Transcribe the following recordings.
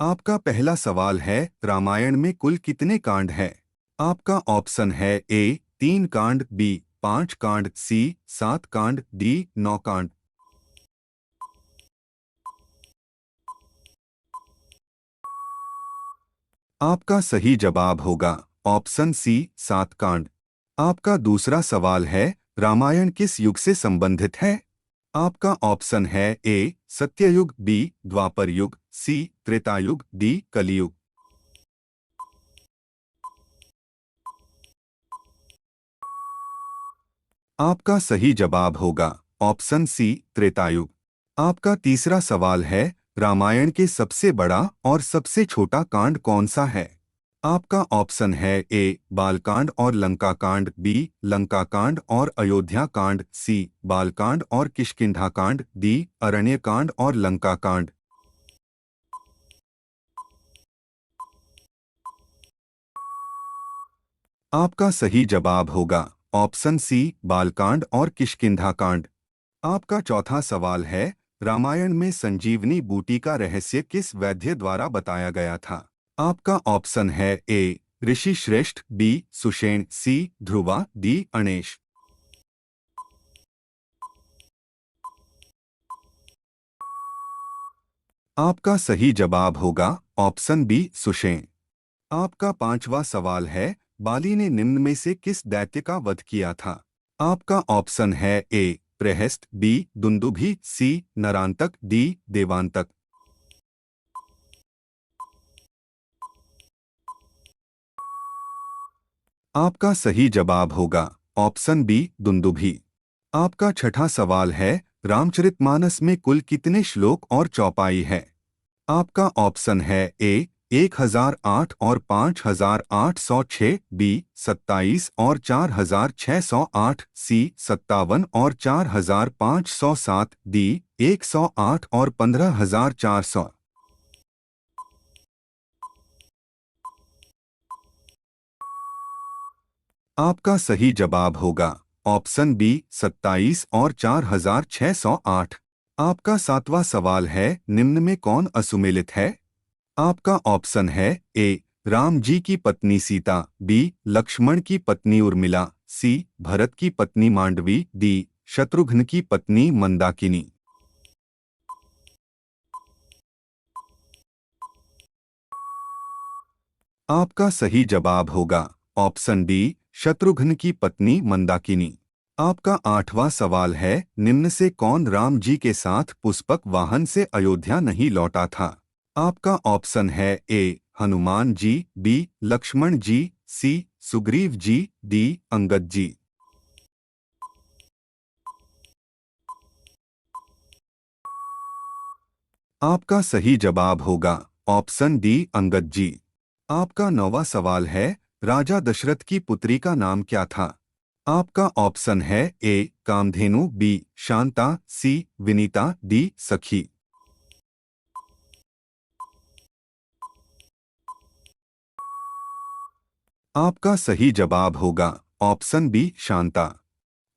आपका पहला सवाल है, रामायण में कुल कितने कांड हैं? आपका ऑप्शन है ए 3 कांड, बी 5 कांड, सी 7 कांड, डी 9 कांड। आपका सही जवाब होगा ऑप्शन सी 7 कांड। आपका दूसरा सवाल है, रामायण किस युग से संबंधित है? आपका ऑप्शन है ए सत्ययुग, बी द्वापर युग, सी त्रेता युग, डी कलियुग। आपका सही जवाब होगा ऑप्शन सी त्रेतायुग। आपका तीसरा सवाल है, रामायण के सबसे बड़ा और सबसे छोटा कांड कौन सा है? आपका ऑप्शन है ए बालकांड और लंका कांड, बी लंका कांड और अयोध्या कांड, सी बालकांड और किष्किंधा कांड, डी अरण्य कांड और लंका कांड। आपका सही जवाब होगा ऑप्शन सी बालकांड और किष्किंधा कांड। आपका चौथा सवाल है, रामायण में संजीवनी बूटी का रहस्य किस वैद्य द्वारा बताया गया था? आपका ऑप्शन है ए ऋषि श्रेष्ठ, बी सुषेण, सी ध्रुवा, डी अणेश। आपका सही जवाब होगा ऑप्शन बी सुषेण। आपका पांचवा सवाल है, बाली ने निम्न में से किस दैत्य का वध किया था? आपका ऑप्शन है ए प्रहस्त, बी दुंदुभि, सी नरांतक, डी देवांतक। आपका सही जवाब होगा ऑप्शन बी दुंदुभि। आपका छठा सवाल है, रामचरितमानस में कुल कितने श्लोक और चौपाई है? आपका ऑप्शन है ए 1008 और 5806, बी 27 और 4608, सी 57 और 4507, डी 108 और 15400। आपका सही जवाब होगा ऑप्शन बी 27 और 4608। आपका सातवां सवाल है, निम्न में कौन असुमेलित है? आपका ऑप्शन है ए राम जी की पत्नी सीता, बी लक्ष्मण की पत्नी उर्मिला, सी भरत की पत्नी मांडवी, डी शत्रुघ्न की पत्नी मंदाकिनी। आपका सही जवाब होगा ऑप्शन डी शत्रुघ्न की पत्नी मंदाकिनी। आपका आठवां सवाल है, निम्न से कौन राम जी के साथ पुष्पक वाहन से अयोध्या नहीं लौटा था? आपका ऑप्शन है ए हनुमान जी, बी लक्ष्मण जी, सी सुग्रीव जी, डी अंगद जी। आपका सही जवाब होगा ऑप्शन डी अंगद जी। आपका नौवां सवाल है, राजा दशरथ की पुत्री का नाम क्या था? आपका ऑप्शन है ए कामधेनु, बी शांता, सी विनीता, डी सखी। आपका सही जवाब होगा ऑप्शन बी शांता।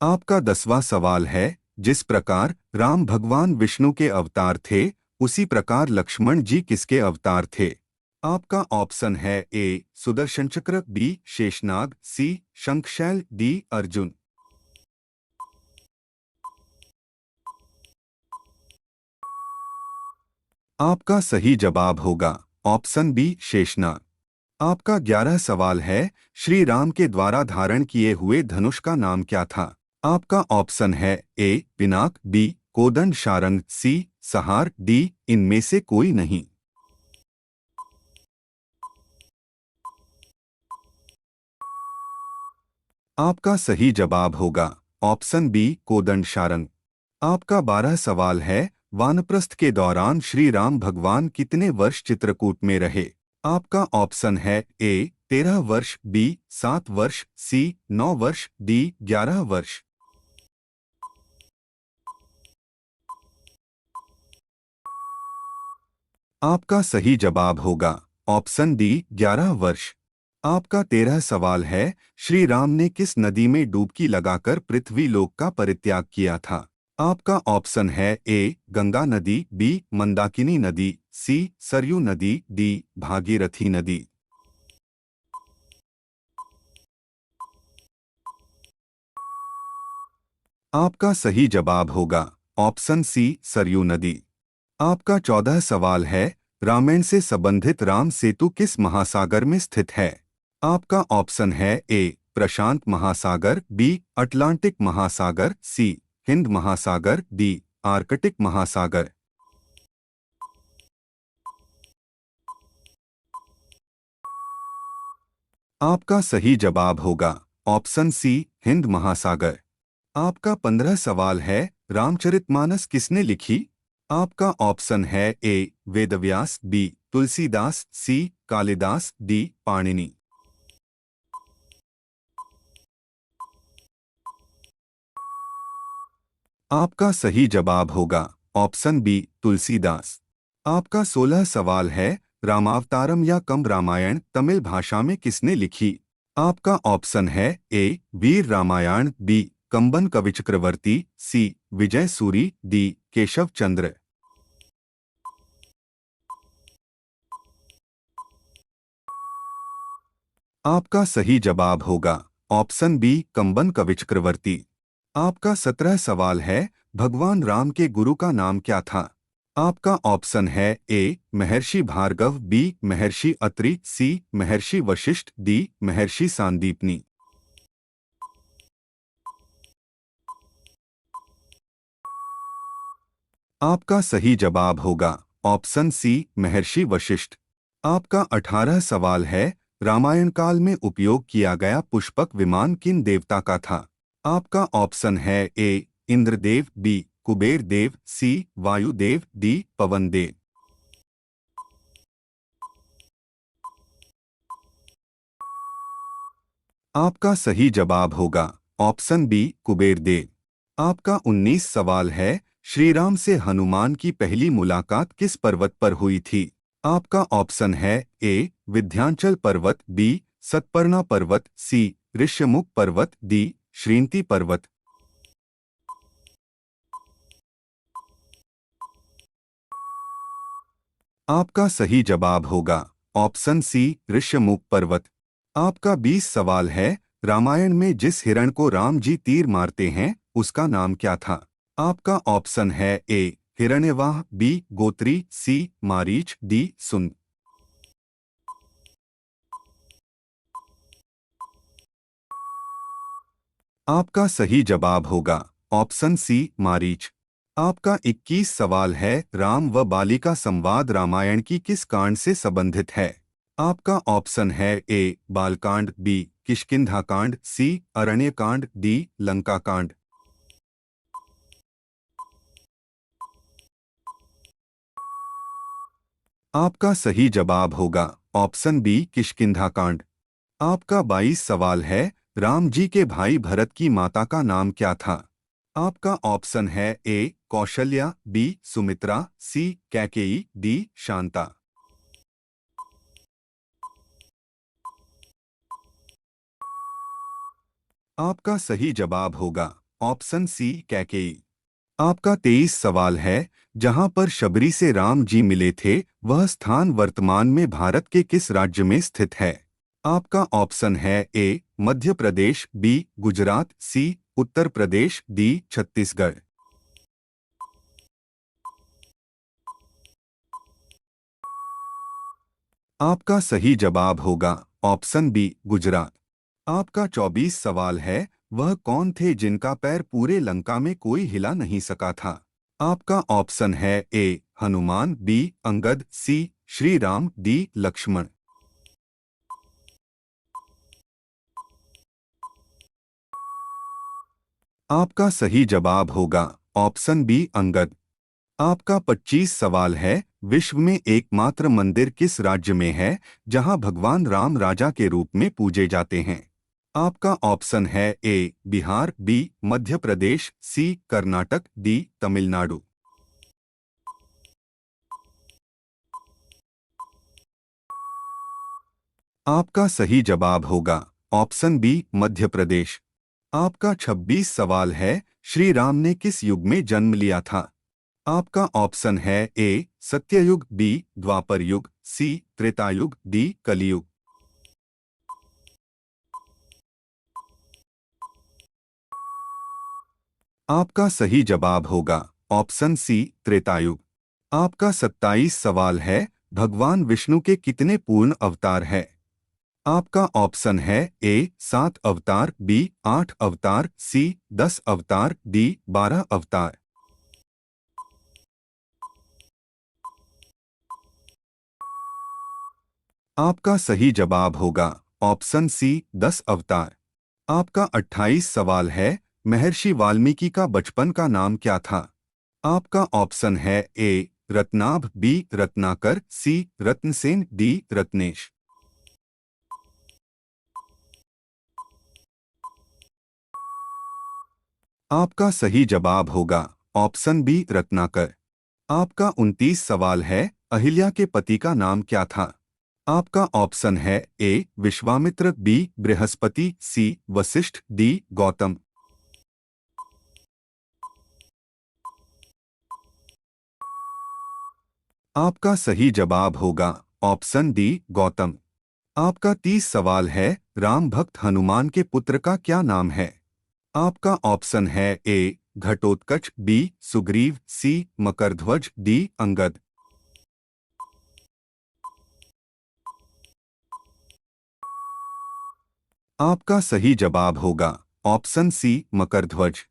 आपका 10वां सवाल है, जिस प्रकार राम भगवान विष्णु के अवतार थे, उसी प्रकार लक्ष्मण जी किसके अवतार थे? आपका ऑप्शन है ए सुदर्शन चक्र, बी शेषनाग, सी शंखशैल, डी अर्जुन। आपका सही जवाब होगा ऑप्शन बी शेषनाग। आपका 11 सवाल है, श्री राम के द्वारा धारण किए हुए धनुष का नाम क्या था? आपका ऑप्शन है ए पिनाक, बी कोदंड शारंग, सी सहार, डी इनमें से कोई नहीं। आपका सही जवाब होगा ऑप्शन बी कोदंड शारंग। आपका 12 सवाल है, वानप्रस्थ के दौरान श्री राम भगवान कितने वर्ष चित्रकूट में रहे? आपका ऑप्शन है ए 13 वर्ष, बी 7 वर्ष, सी 9 वर्ष, डी 11 वर्ष। आपका सही जवाब होगा ऑप्शन डी 11 वर्ष। आपका 13 सवाल है, श्री राम ने किस नदी में डुबकी लगाकर पृथ्वी लोक का परित्याग किया था? आपका ऑप्शन है ए गंगा नदी, बी मंदाकिनी नदी, सी सरयू नदी, डी भागीरथी नदी। आपका सही जवाब होगा ऑप्शन सी सरयू नदी। आपका 14 सवाल है, रामायण से संबंधित राम सेतु किस महासागर में स्थित है? आपका ऑप्शन है ए प्रशांत महासागर, बी अटलांटिक महासागर, सी हिंद महासागर, डी आर्कटिक महासागर। आपका सही जवाब होगा ऑप्शन सी हिंद महासागर। आपका 15 सवाल है, रामचरितमानस किसने लिखी? आपका ऑप्शन है ए वेदव्यास, बी तुलसीदास, सी कालिदास, डी पाणिनि। आपका सही जवाब होगा ऑप्शन बी तुलसीदास। आपका 16 सवाल है, रामावतारम या कम्ब रामायण तमिल भाषा में किसने लिखी? आपका ऑप्शन है ए वीर रामायण, बी कंबन कविचक्रवर्ती, सी विजय सूरी, डी केशव चंद्र। आपका सही जवाब होगा ऑप्शन बी कंबन कविचक्रवर्ती। आपका 17 सवाल है, भगवान राम के गुरु का नाम क्या था? आपका ऑप्शन है ए महर्षि भार्गव, बी महर्षि अत्रि, सी महर्षि वशिष्ठ, डी महर्षि सांदीपनि। आपका सही जवाब होगा ऑप्शन सी महर्षि वशिष्ठ। आपका 18 सवाल है, रामायण काल में उपयोग किया गया पुष्पक विमान किन देवता का था? आपका ऑप्शन है ए इंद्रदेव, बी कुबेर देव, सी वायुदेव, डी पवन देव। आपका सही जवाब होगा ऑप्शन बी कुबेर देव। आपका 19 सवाल है, श्री राम से हनुमान की पहली मुलाकात किस पर्वत पर हुई थी? आपका ऑप्शन है ए विंध्याचल पर्वत, बी सतपर्णा पर्वत, सी ऋष्यमुख पर्वत, डी श्रींती पर्वत। आपका सही जवाब होगा ऑप्शन सी ऋष्यमुख पर्वत। आपका 20 सवाल है, रामायण में जिस हिरण को राम जी तीर मारते हैं उसका नाम क्या था? आपका ऑप्शन है ए हिरण्यवाह, बी गोत्री, सी मारीच, डी सुन। आपका सही जवाब होगा ऑप्शन सी मारीच। आपका 21 सवाल है, राम व बाली का संवाद रामायण की किस कांड से संबंधित है? आपका ऑप्शन है ए बालकांड, बी किष्किंधा कांड, सी अरण्यकांड, डी लंका कांड। आपका सही जवाब होगा ऑप्शन बी किष्किंधा कांड। आपका 22 सवाल है, राम जी के भाई भरत की माता का नाम क्या था? आपका ऑप्शन है ए कौशल्या, बी सुमित्रा, सी कैकेयी, डी शांता। आपका सही जवाब होगा ऑप्शन सी कैकेयी। आपका 23 सवाल है, जहां पर शबरी से राम जी मिले थे वह स्थान वर्तमान में भारत के किस राज्य में स्थित है? आपका ऑप्शन है ए मध्य प्रदेश, बी गुजरात, सी उत्तर प्रदेश, डी छत्तीसगढ़। आपका सही जवाब होगा ऑप्शन बी गुजरात। आपका 24 सवाल है, वह कौन थे जिनका पैर पूरे लंका में कोई हिला नहीं सका था? आपका ऑप्शन है ए हनुमान, बी अंगद, सी श्री राम, डी लक्ष्मण। आपका सही जवाब होगा ऑप्शन बी अंगद। आपका 25 सवाल है, विश्व में एकमात्र मंदिर किस राज्य में है जहां भगवान राम राजा के रूप में पूजे जाते हैं? आपका ऑप्शन है ए बिहार, बी मध्य प्रदेश, सी कर्नाटक, डी तमिलनाडु। आपका सही जवाब होगा ऑप्शन बी मध्य प्रदेश। आपका 26 सवाल है, श्री राम ने किस युग में जन्म लिया था? आपका ऑप्शन है ए सत्ययुग, बी द्वापर युग, सी त्रेतायुग, डी कलियुग। आपका सही जवाब होगा ऑप्शन सी त्रेतायुग। आपका 27 सवाल है, भगवान विष्णु के कितने पूर्ण अवतार है? आपका ऑप्शन है ए 7 अवतार, बी 8 अवतार, सी 10 अवतार, डी 12 अवतार। आपका सही जवाब होगा ऑप्शन सी 10 अवतार। आपका 28 सवाल है, महर्षि वाल्मीकि का बचपन का नाम क्या था? आपका ऑप्शन है ए रत्नाभ, बी रत्नाकर, सी रत्नसेन, डी रत्नेश। आपका सही जवाब होगा ऑप्शन बी रत्नाकर। आपका 29 सवाल है, अहिल्या के पति का नाम क्या था? आपका ऑप्शन है ए विश्वामित्र, बी बृहस्पति, सी वशिष्ठ, डी गौतम। आपका सही जवाब होगा ऑप्शन डी गौतम। आपका 30 सवाल है, राम भक्त हनुमान के पुत्र का क्या नाम है? आपका ऑप्शन है ए घटोत्कच, बी सुग्रीव, सी मकरध्वज, डी अंगद। आपका सही जवाब होगा ऑप्शन सी मकरध्वज।